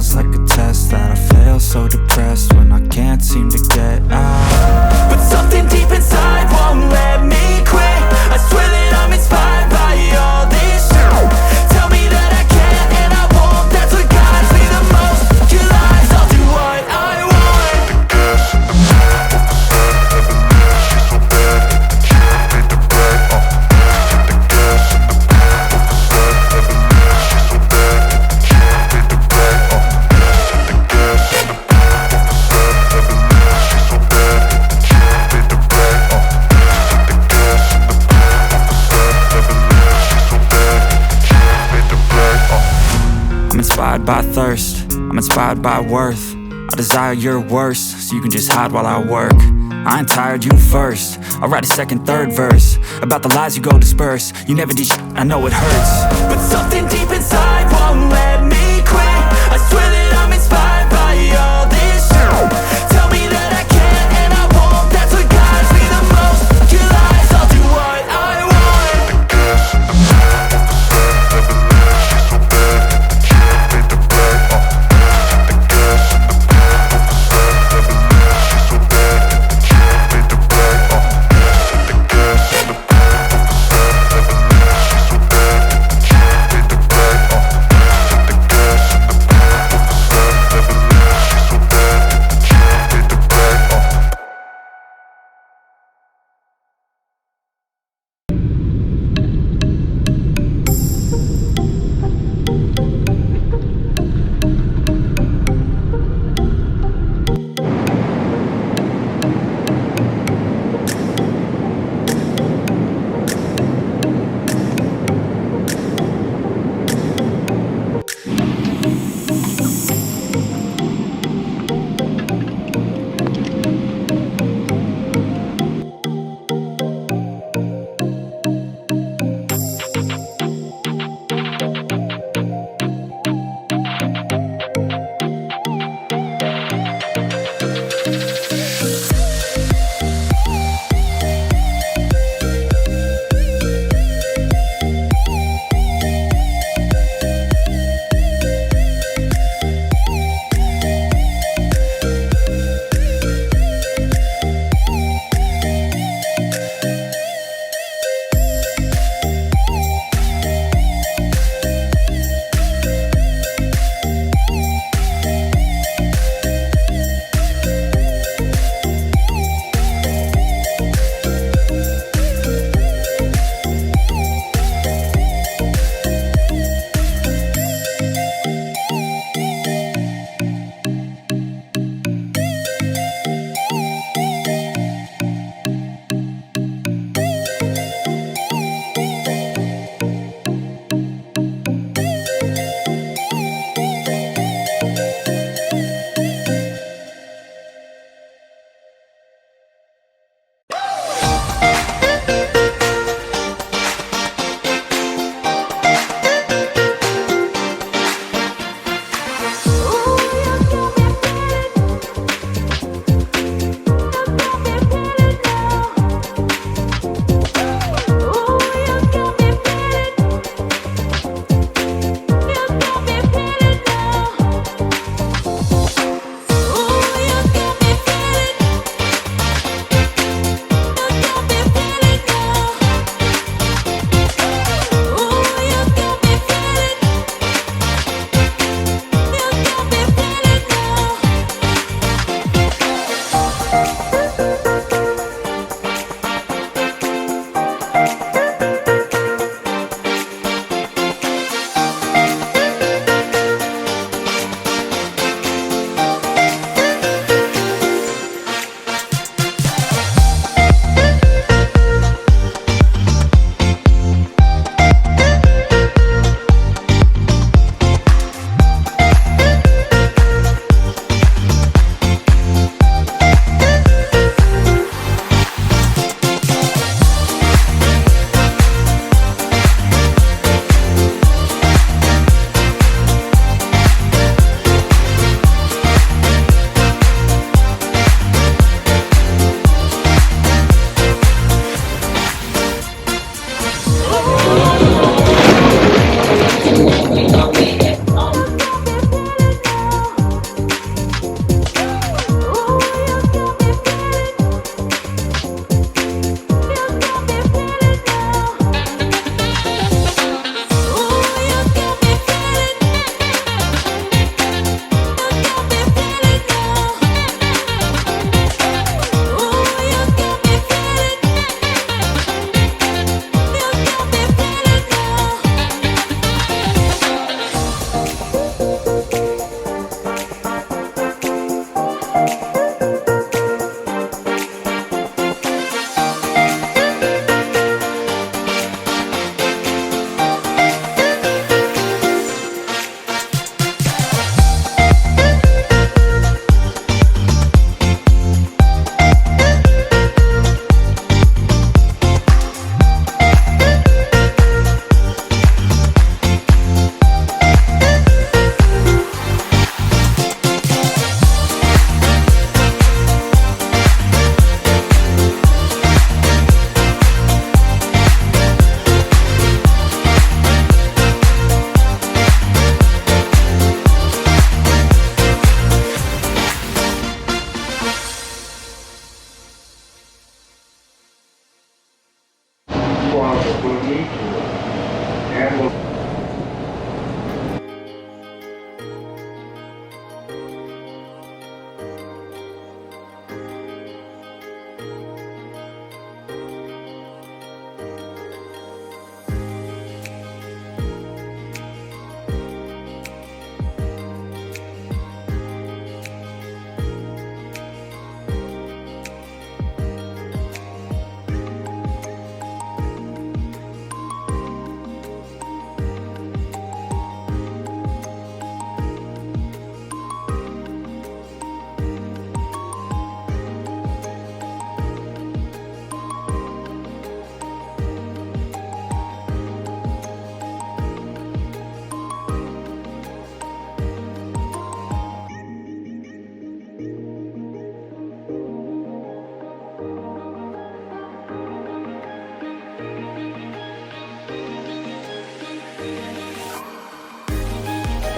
feels like a test that I fail, so depressed when I can't seem to get out. But something deep inside won't let me quit. I swear that I'm inspired by all this shit. Tell me that I can't and I won't. That's what guides me the most. Your lies, I'll do what I want. Gas in the back of the sun, never leave. She's so bad that the chick made the brag. The gas in the back of the sun, never leave. She's so bad that the chick made the brag. The gas in the back of the sun, never leave. She's so bad that the chick made the brag. The gas in the back of the sun, never leave. She's so bad that the chick made the brag. I'm inspired by thirst, I'm inspired by worth. I desire your worst, so you can just hide while I work. I ain't tired, you first. I'll write a second, third verse about the lies you go disperse. You never did shit, I know it hurts. But something deep inside won't let me quit. I swear that I'm inspired by all this shit. Tell me that I can't and I won't. That's what guides me the most. Your lies, I'll do what I want. The gas in the back of the sun, never leave. She's so bad that the chick made the brag. The gas in the back of the sun, never leave. She's so bad that the chick made the brag. The gas in the back of the sun, never leave. She's so bad that the chick made the brag. The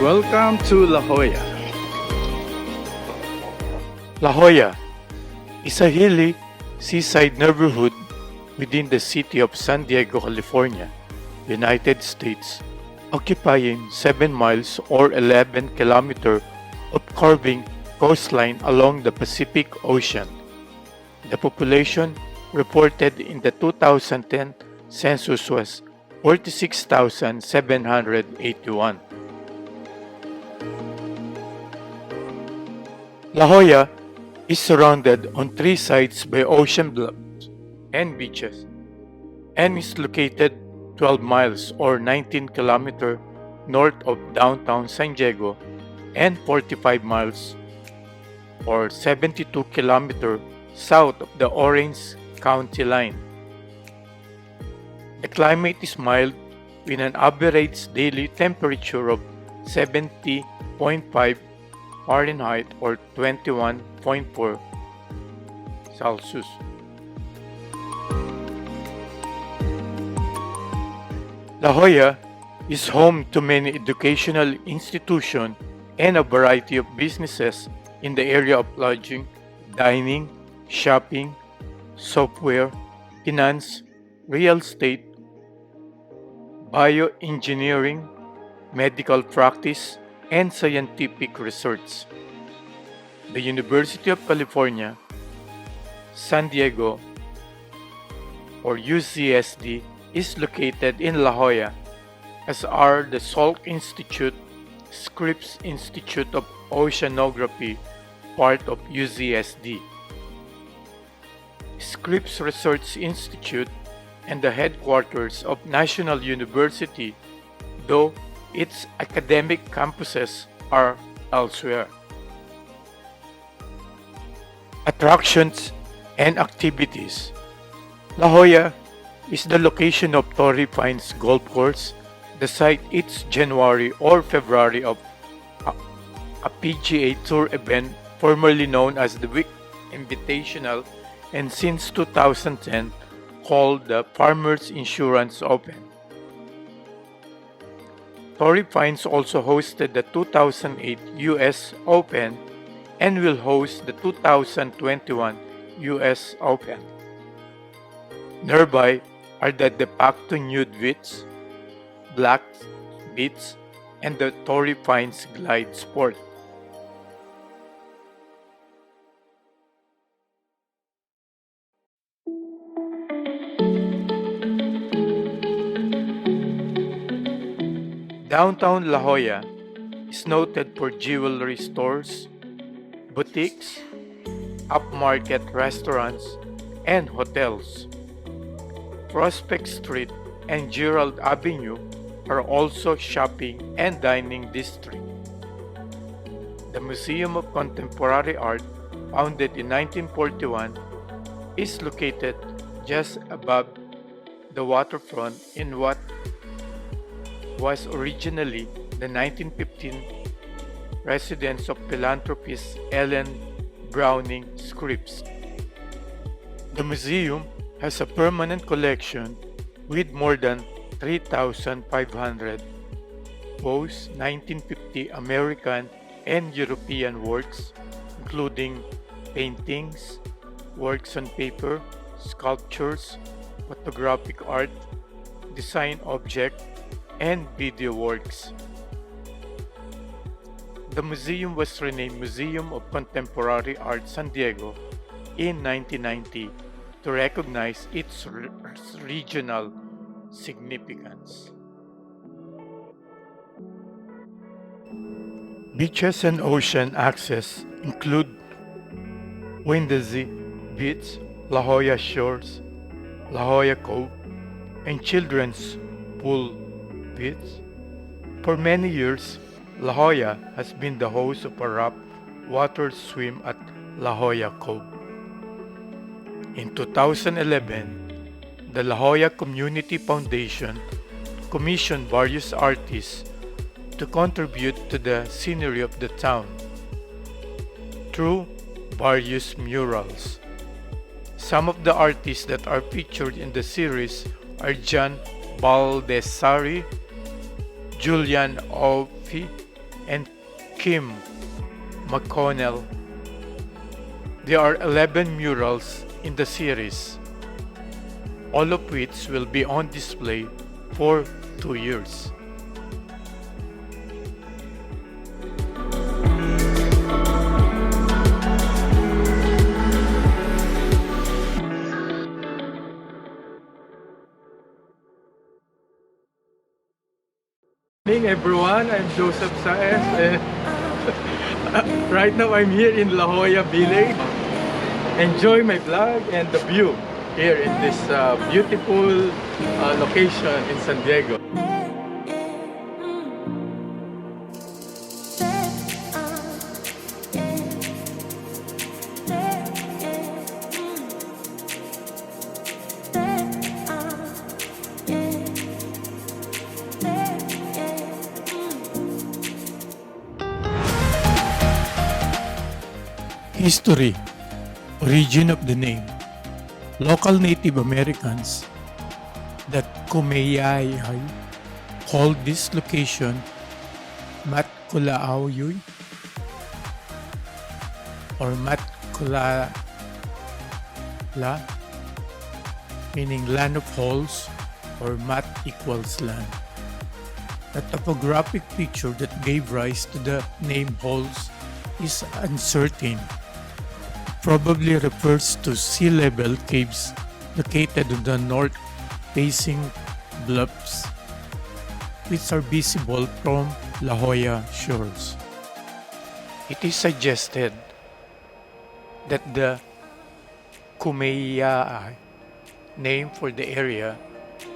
Welcome to La Jolla. La Jolla is a hilly seaside neighborhood within the city of San Diego, California, United States, occupying 7 miles or 11 kilometers of curving coastline along the Pacific Ocean. The population reported in the 2010 census was 46,781. La Jolla is surrounded on 3 sides by ocean bluffs and beaches and is located 12 miles or 19 kilometers north of downtown San Diego and 45 miles or 72 kilometers south of the Orange County line. The climate is mild with an average daily temperature of 70.5 Fahrenheit or 21.4 Celsius. La Jolla is home to many educational institutions and a variety of businesses in the area of lodging, dining, shopping, software, finance, real estate, bioengineering, medical practice, and scientific research. The University of California, San Diego, or UCSD, is located in La Jolla, as are the Salk Institute, Scripps Institute of Oceanography, part of UCSD, Scripps Research Institute, and the headquarters of National University, though its academic campuses are elsewhere. Attractions and activities. La Jolla is the location of Torrey Pines Golf Course, the site each January or February of a PGA Tour event formerly known as the Wick Invitational and since 2010 called the Farmers Insurance Open. Torrey Pines also hosted the 2008 US Open and will host the 2021 US Open. Nearby are the De Facto Nude Beach, Black Beach, and the Torrey Pines Glide Sport. Downtown La Jolla is noted for jewelry stores, boutiques, upmarket restaurants, and hotels. Prospect Street and Gerald Avenue are also shopping and dining districts. The Museum of Contemporary Art, founded in 1941, is located just above the waterfront in what was originally the 1915 residence of philanthropist Ellen Browning Scripps. The museum has a permanent collection with more than 3,500 both 1950 American and European works, including paintings, works on paper, sculptures, photographic art, design objects, and video works. The museum was renamed Museum of Contemporary Art San Diego in 1990 to recognize its regional significance. Beaches and ocean access include Windesy Beach, La Jolla Shores, La Jolla Cove, and Children's Pool Beach. For many years, La Jolla has been the host of a rough water swim at La Jolla Cove. In 2011, the La Jolla Community Foundation commissioned various artists to contribute to the scenery of the town through various murals. Some of the artists that are featured in the series are John Baldessari, Julian Ophi, and Kim McConnell. There are 11 murals in the series, all of which will be on display for 2 years. Good evening everyone, I'm Joseph Saez and right now I'm here in La Jolla Village. Enjoy my vlog and the view here in this beautiful location in San Diego. History. Origin of the name. Local Native Americans that Kumeyaay called this location Matkulaoyoy or Matkulala, meaning land of holes, or Mat equals land. The topographic feature that gave rise to the name holes is uncertain. Probably refers to sea level caves located on the north facing bluffs, which are visible from La Jolla shores. It is suggested that the Kumeyaay name for the area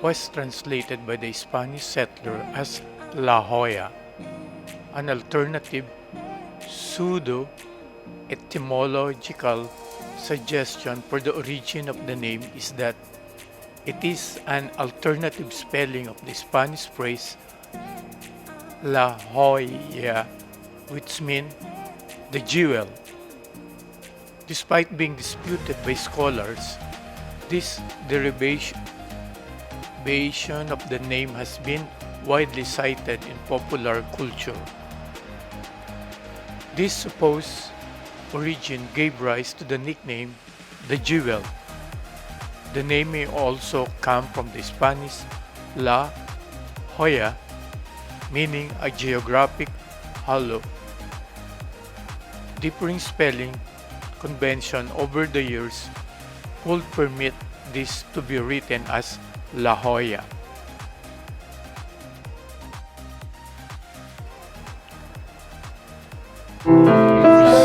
was translated by the Spanish settler as La Jolla. An alternative pseudo-etymological suggestion for the origin of the name is that it is an alternative spelling of the Spanish phrase La Joya, which means the jewel. Despite being disputed by scholars, this derivation of the name has been widely cited in popular culture. This supposed origin gave rise to the nickname the Jewel. The name may also come from the Spanish La Joya, meaning a geographic hollow. Differing spelling convention over the years would permit this to be written as La Joya.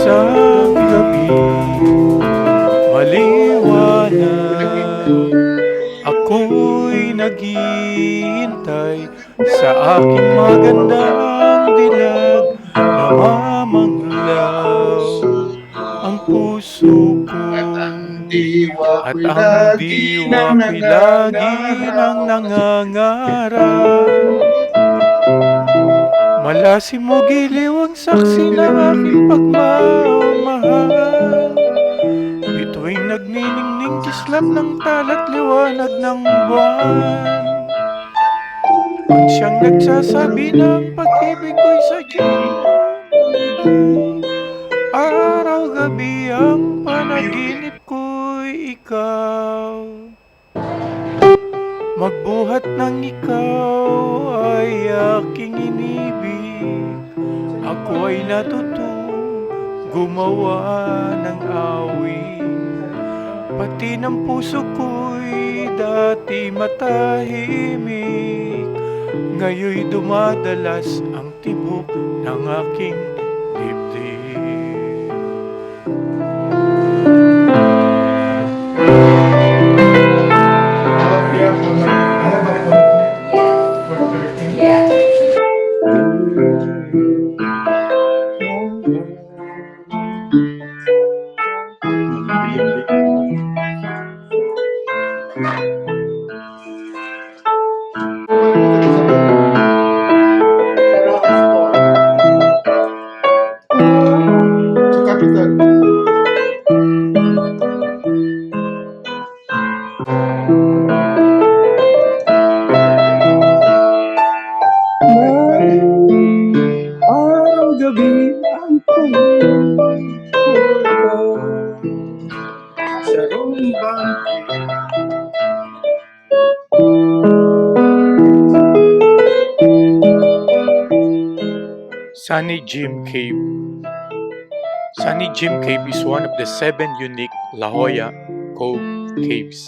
Sa gabi, maliwanag, ako'y naghihintay sa aking magandang dilag. Namamanglaw ang puso ko at ang diwa ko'y lagi nang nangangarap. Malasim mo giliw ang saksi ng aking pagmamahal. Bituing nagniningning kislap ng talat liwanag ng buwan. Kung siyang nagsasabi ng pag-ibig ko'y sadyang araw gabi ang panaginip ko'y ikaw. Magbuhat ng ikaw ay aking inibig. Ako ay natutong gumawa ng awit. Pati ng puso ko'y dati matahimik. Ngayon'y dumadalas ang tibok ng aking dibdib. Sunny Jim Cave. Sunny Jim Cave is one of the 7 unique La Jolla Cove caves,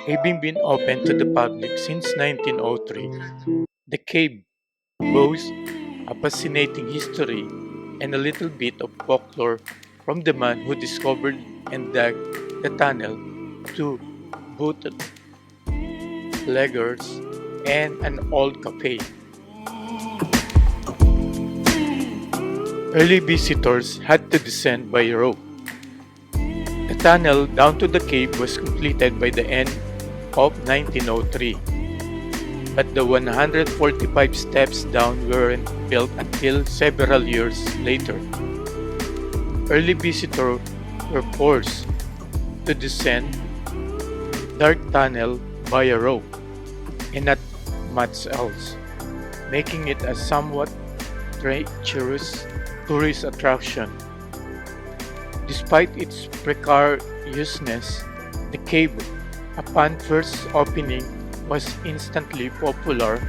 having been open to the public since 1903. The cave boasts a fascinating history and a little bit of folklore from the man who discovered and dug the tunnel to bootleggers and an old cafe. Early visitors had to descend by rope. The tunnel down to the cave was completed by the end of 1903, but the 145 steps down weren't built until several years later. Early visitors were forced to descend dark tunnel by a rope and not much else, making it a somewhat treacherous tourist attraction. Despite its precariousness, the cave, upon first opening, was instantly popular,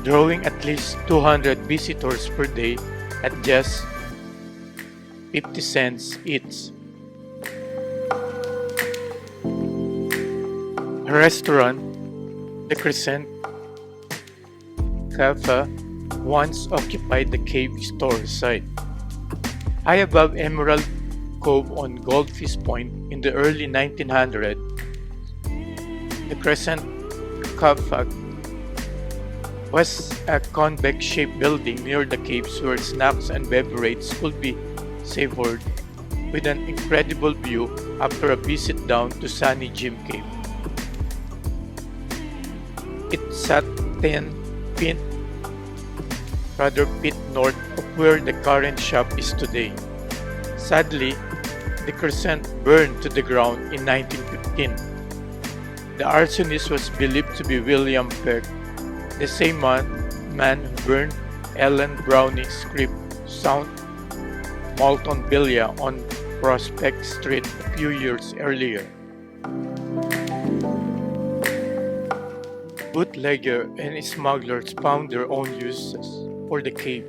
drawing at least 200 visitors per day at just 50 cents each. A restaurant, the Crescent Cafe, once occupied the cave store site. High above Emerald Cove on Goldfish Point in the early 1900s, the Crescent Cafe was a convex-shaped building near the caves where snacks and beverages could be savored with an incredible view after a visit down to Sunny Jim Cave. It sat 10 feet north of where the current shop is today. Sadly, the Crescent burned to the ground in 1915. The arsonist was believed to be William Peck, the same man who burned Ellen Browning's script South Malton Villa on Prospect Street a few years earlier. Bootlegger and smugglers found their own uses for the cave.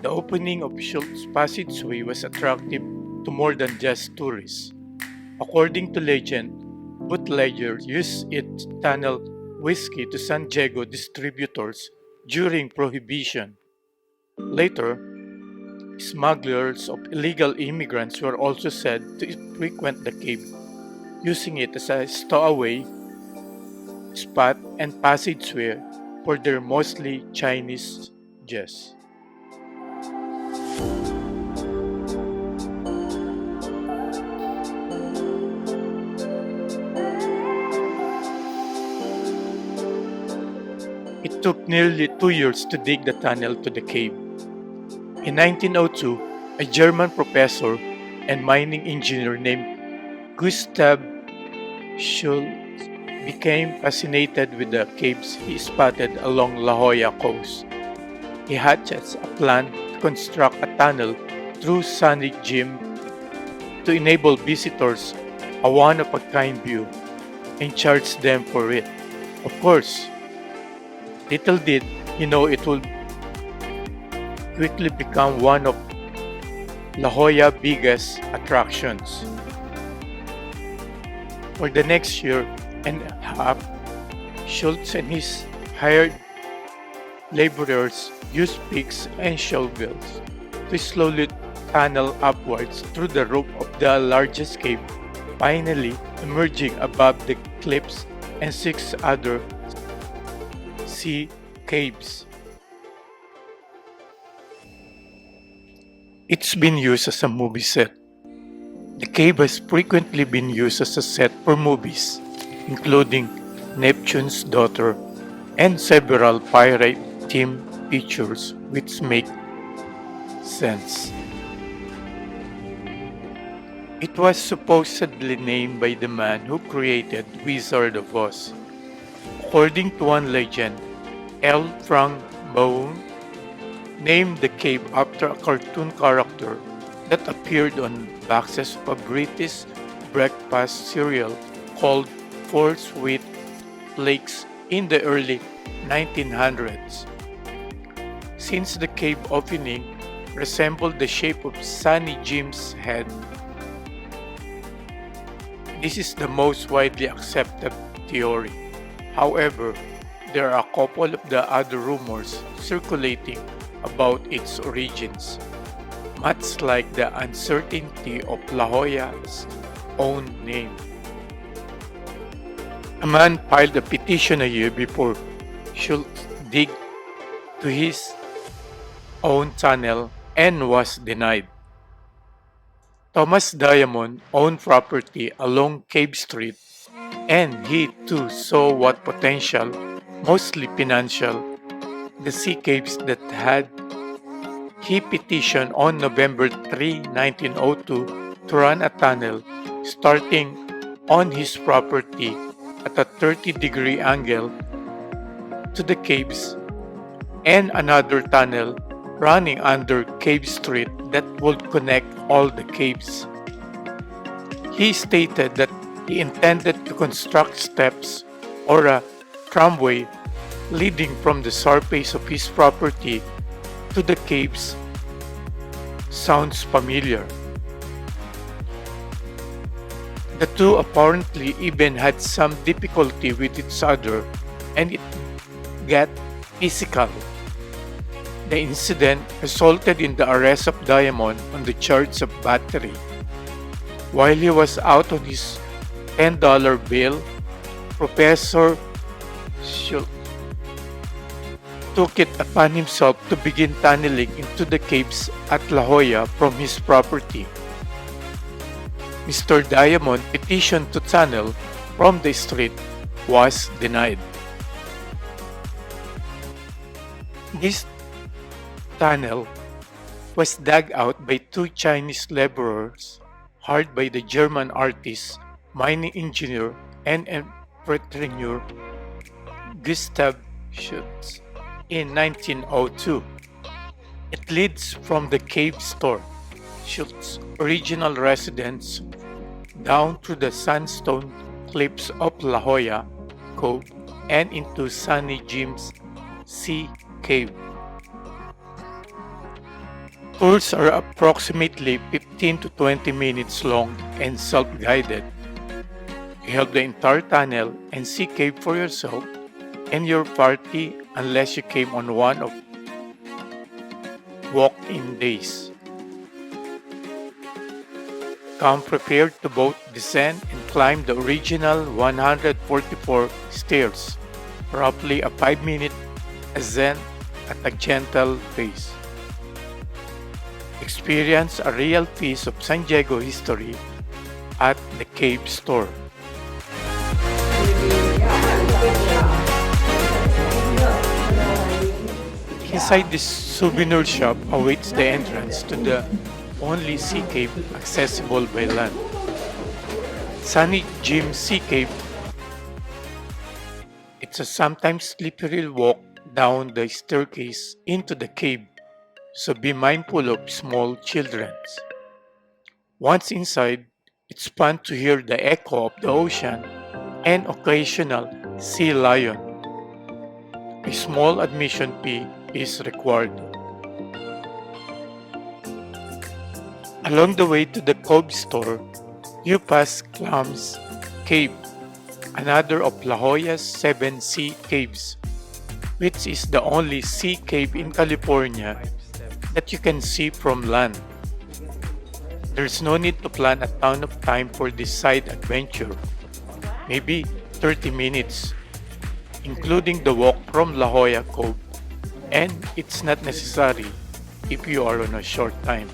The opening of Schultz Passageway was attractive to more than just tourists. According to legend, bootleggers used it to tunnel whiskey to San Diego distributors during Prohibition. Later, smugglers of illegal immigrants were also said to frequent the cave, using it as a stowaway spot and passageway for their mostly Chinese guests. It took nearly 2 years to dig the tunnel to the cave. In 1902, a German professor and mining engineer named Gustav Schultz became fascinated with the caves he spotted along La Jolla coast. He hatched a plan to construct a tunnel through Sunny Jim to enable visitors a one-of-a-kind view and charge them for it. Of course, little did he know it would quickly become one of La Jolla's biggest attractions. For the next year and a half, Schultz and his hired laborers used picks and shovels to slowly tunnel upwards through the roof of the largest cave, finally emerging above the cliffs and 6 other sea caves. It's been used as a movie set. The cave has frequently been used as a set for movies, including Neptune's Daughter and several pirate-themed features, which make sense. It was supposedly named by the man who created Wizard of Oz. According to one legend, L. Frank Baum named the cave after a cartoon character that appeared on boxes of a British breakfast cereal called Four Sweet Flakes in the early 1900s. since the cave opening resembled the shape of Sunny Jim's head. This is the most widely accepted theory. However, there are a couple of the other rumors circulating about its origins, much like the uncertainty of La Jolla's own name. A man filed a petition a year before Schultz dig to his own tunnel and was denied. Thomas Diamond owned property along Cave Street, and he too saw what potential, mostly financial, the sea caves that had. He petitioned on November 3, 1902 to run a tunnel starting on his property at a 30-degree angle to the caves and another tunnel running under Cave Street that would connect all the caves. He stated that he intended to construct steps or a tramway leading from the surface of his property to the caves. Sounds familiar. The two apparently even had some difficulty with each other and it got physical. The incident resulted in the arrest of Diamond on the charge of battery. While he was out on his $10 bill, Professor Schultz took it upon himself to begin tunneling into the caves at La Jolla from his property. Mr. Diamond petitioned to tunnel from the street was denied. This tunnel was dug out by two Chinese laborers hired by the German artist, mining engineer, and entrepreneur Gustav Schutz in 1902. It leads from the cave store, Schutz's original residence, down through the sandstone cliffs of La Jolla Cove and into Sunny Jim's Sea Cave. Tours are approximately 15 to 20 minutes long and self-guided. You have the entire tunnel and sea cave for yourself and your party unless you came on one of walk-in days. Come prepared to both descend and climb the original 144 stairs, roughly a 5-minute ascent at a gentle pace. Experience a real piece of San Diego history at the Cave Store. Inside this souvenir shop awaits the entrance to the only sea cave accessible by land. Sunny Jim Sea Cave. It's a sometimes slippery walk down the staircase into the cave, so be mindful of small children. Once inside, it's fun to hear the echo of the ocean and occasional sea lion. A small admission fee is required. Along the way to the Cove Store, you pass Clams Cave, another of La Jolla's 7 sea caves, which is the only sea cave in California that you can see from land. There's no need to plan a ton of time for this side adventure, maybe 30 minutes, including the walk from La Jolla Cove, and it's not necessary if you are on a short time.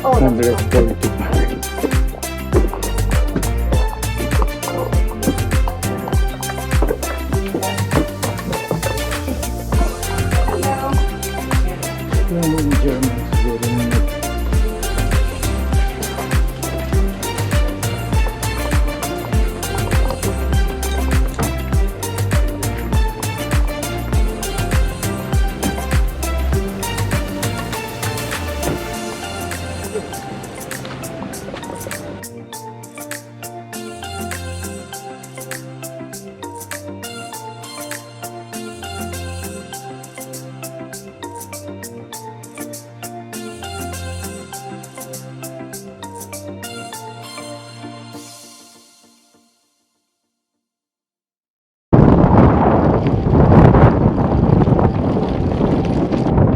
145. Yung German siguro yung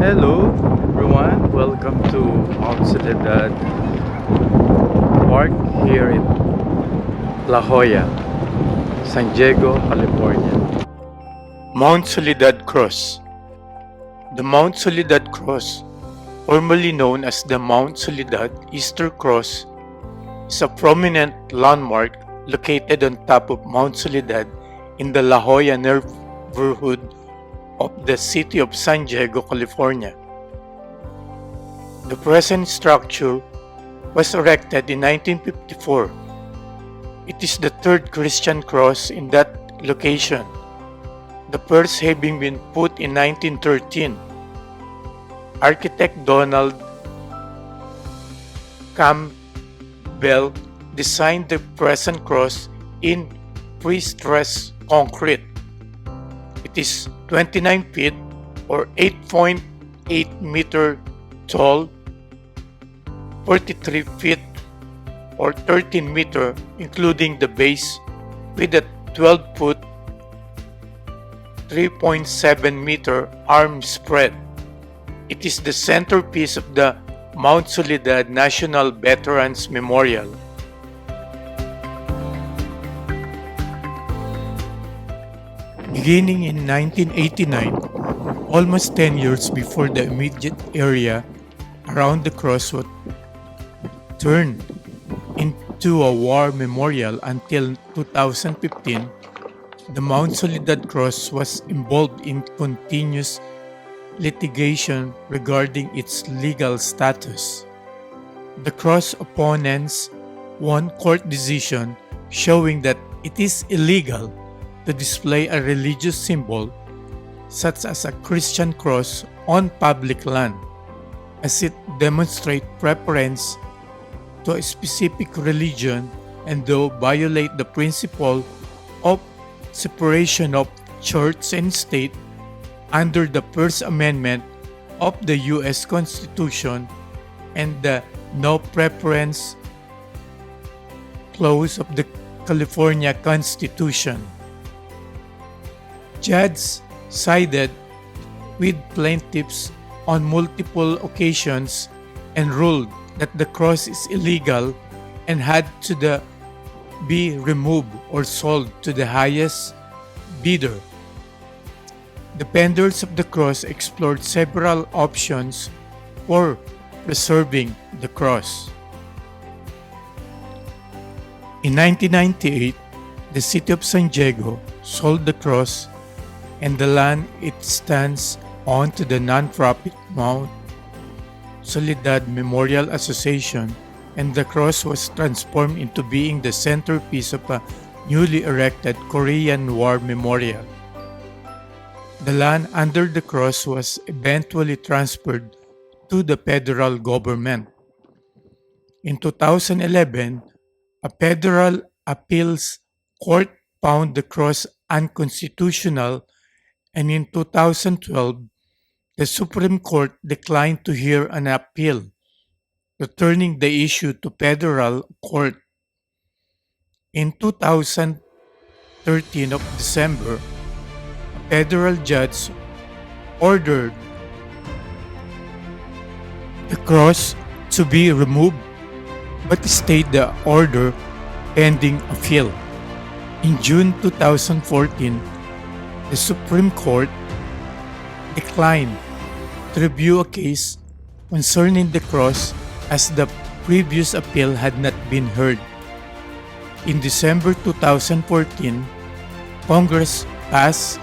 Hello everyone, welcome to Mount Soledad Park here in La Jolla, San Diego, California. Mount Soledad Cross. The Mount Soledad Cross, formerly known as the Mount Soledad Easter Cross, is a prominent landmark located on top of Mount Soledad in the La Jolla neighborhood of the city of San Diego, California. The present structure was erected in 1954. It is the third Christian cross in that location, the first having been put in 1913. Architect Donald Campbell designed the present cross in pre-stressed concrete. It is 29 feet or 8.8 meter tall, 43 feet or 13 meter including the base, with a 12-foot 3.7 meter arm spread. It is the centerpiece of the Mount Soledad National Veterans Memorial. Beginning in 1989, almost 10 years before the immediate area around the cross was turned into a war memorial until 2015, the Mount Soledad Cross was involved in continuous litigation regarding its legal status. The cross opponents won court decision showing that it is illegal to display a religious symbol such as a Christian cross on public land, as it demonstrates preference to a specific religion and though violate the principle of separation of church and state under the First Amendment of the U.S. Constitution and the No Preference Clause of the California Constitution. Judges sided with plaintiffs on multiple occasions and ruled that the cross is illegal and had to be removed or sold to the highest bidder. The vendors of the cross explored several options for preserving the cross. In 1998, the city of San Diego sold the cross and the land it stands on to the non-profit Mount Soledad Memorial Association, and the cross was transformed into being the centerpiece of a newly erected Korean War memorial. The land under the cross was eventually transferred to the federal government. In 2011, a federal appeals court found the cross unconstitutional, and in 2012, the Supreme Court declined to hear an appeal, returning the issue to federal court. In 2013 of December, a federal judge ordered the cross to be removed but stayed the order pending appeal. In June 2014, the Supreme Court declined to review a case concerning the cross as the previous appeal had not been heard. In December 2014, Congress passed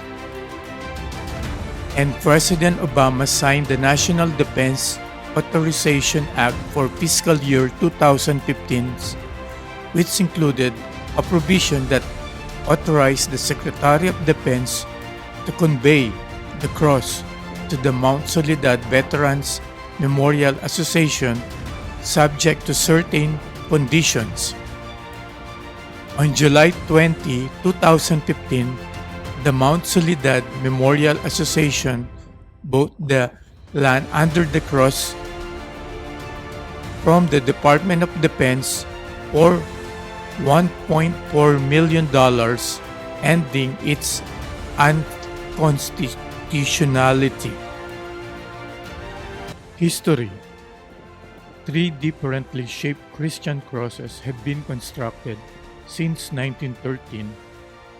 and President Obama signed the National Defense Authorization Act for fiscal year 2015, which included a provision that authorized the Secretary of Defense to convey the cross to the Mount Soledad Veterans Memorial Association subject to certain conditions. On July 20, 2015, the Mount Soledad Memorial Association bought the land under the cross from the Department of Defense for $1.4 million, ending its unconstitutionality. History. 3 differently shaped Christian crosses have been constructed since 1913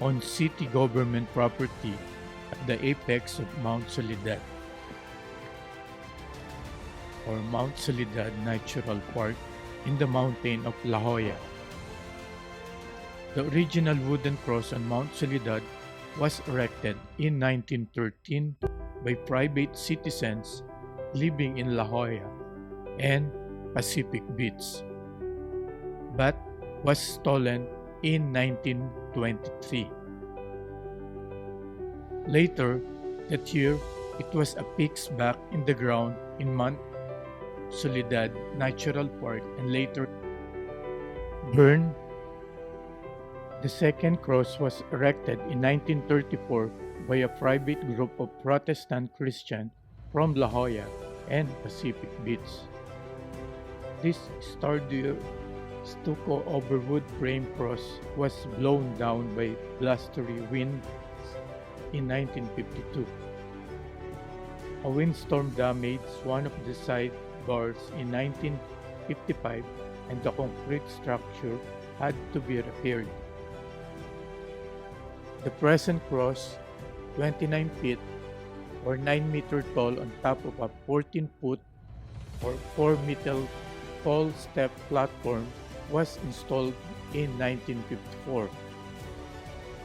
on city government property at the apex of Mount Soledad, or Mount Soledad Natural Park in the mountain of La Jolla. The original wooden cross on Mount Soledad was erected in 1913 by private citizens living in La Jolla and Pacific Beach, but was stolen in 1923. Later that year, it was affixed back in the ground in Mount Soledad Natural Park and later burned. The second cross was erected in 1934 by a private group of Protestant Christians from La Jolla and Pacific Beach. This sturdy stucco over wood frame cross was blown down by blustery winds in 1952. A windstorm damaged one of the side bars in 1955 and the concrete structure had to be repaired. The present cross, 29 feet or 9 meter tall on top of a 14-foot or 4-meter tall step platform, was installed in 1954.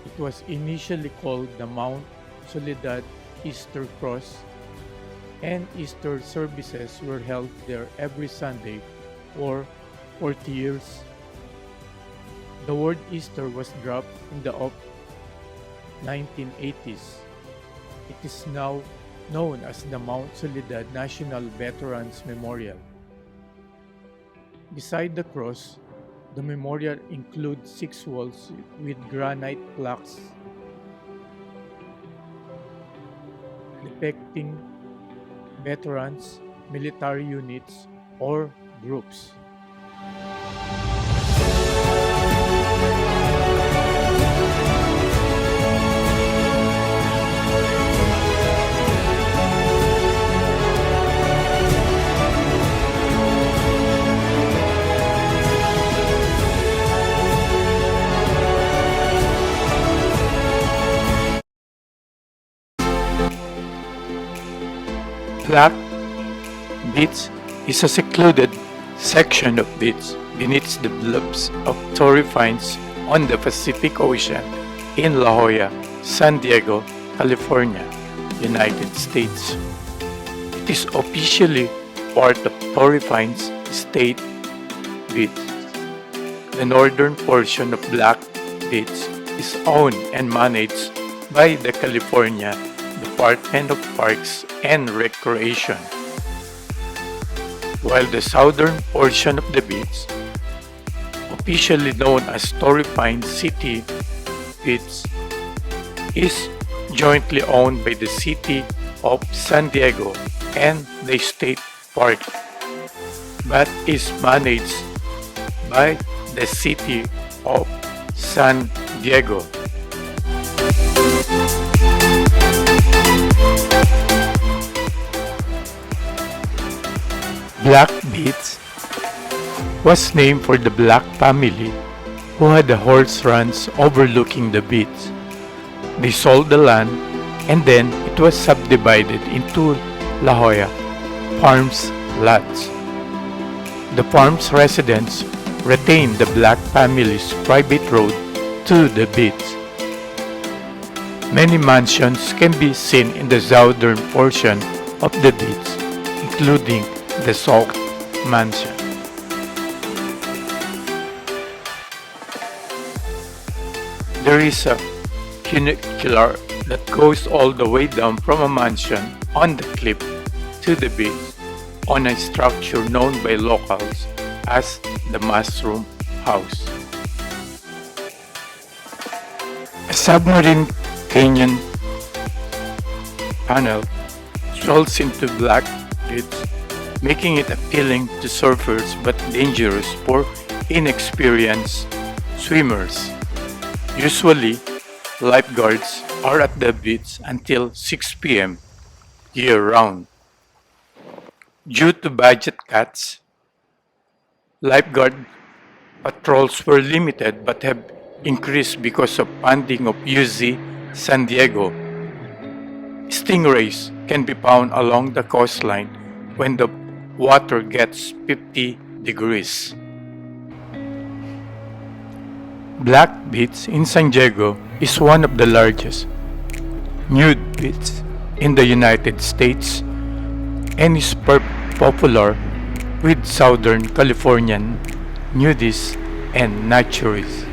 It was initially called the Mount Soledad Easter Cross, and Easter services were held there every Sunday for 40 years. The word Easter was dropped in the 1980s. It is now known as the Mount Soledad National Veterans Memorial. Beside the cross, the memorial includes 6 walls with granite plaques depicting veterans, military units, or groups. Black Beach is a secluded section of beach beneath the bluffs of Torrey Pines on the Pacific Ocean in La Jolla, San Diego, California, United States. It is officially part of Torrey Pines State Beach. The northern portion of Black Beach is owned and managed by the California Department of Parks and Recreation, while the southern portion of the beach, officially known as Torrey Pines City Beach, is jointly owned by the City of San Diego and the State Park, but is managed by the City of San Diego. Black Beach was named for the Black family who had the horse runs overlooking the beach. They sold the land and then it was subdivided into La Jolla Farms lots. The farm's residents retain the Black family's private road to the beach. Many mansions can be seen in the southern portion of the beach, including the Salk Mansion. There is a funicular that goes all the way down from a mansion on the cliff to the beach on a structure known by locals as the Mushroom House. A submarine canyon tunnel strolls into Black Beach, making it appealing to surfers but dangerous for inexperienced swimmers. Usually, lifeguards are at the beach until 6 p.m. year-round. Due to budget cuts, lifeguard patrols were limited but have increased because of funding of UC San Diego. Stingrays can be found along the coastline when the water gets 50 degrees. Black Beach in San Diego is one of the largest nude beaches in the United States and is popular with Southern Californian nudists and naturists.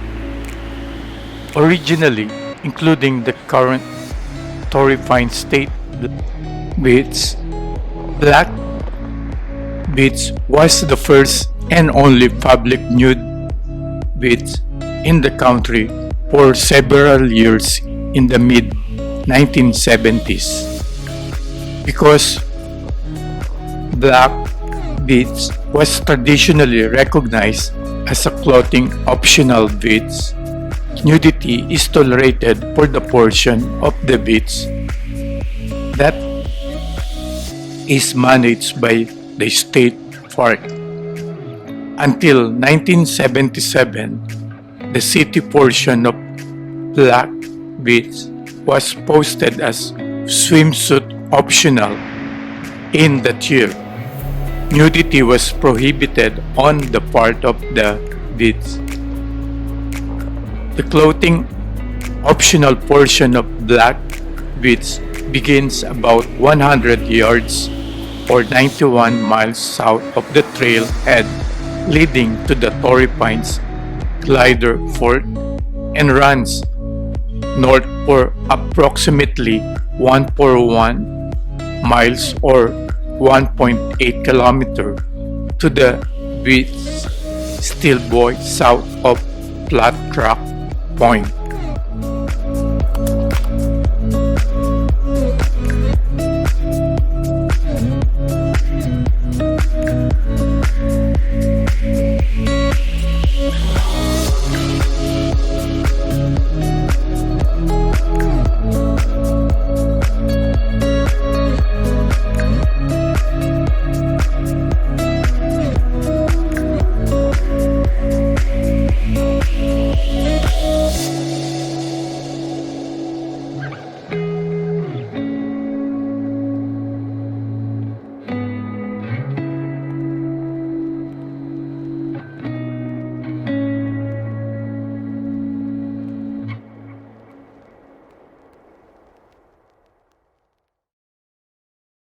Originally, including the current Torrey Pines State Beach, Black Beach was the first and only public nude beach in the country for several years in the mid-1970s. Because Black Beach was traditionally recognized as a clothing optional beach, nudity is tolerated for the portion of the beach that is managed by the state park. Until 1977, the city portion of Black Beach was posted as swimsuit optional. In that year, nudity was prohibited on the part of the beach. The clothing optional portion of Black Beach begins about 100 yards or 91 miles south of the trailhead leading to the Torrey Pines Glider Fort and runs north for approximately 141 miles or 1.8 kilometer to the beach Steel Buoy south of Flat Rock Point.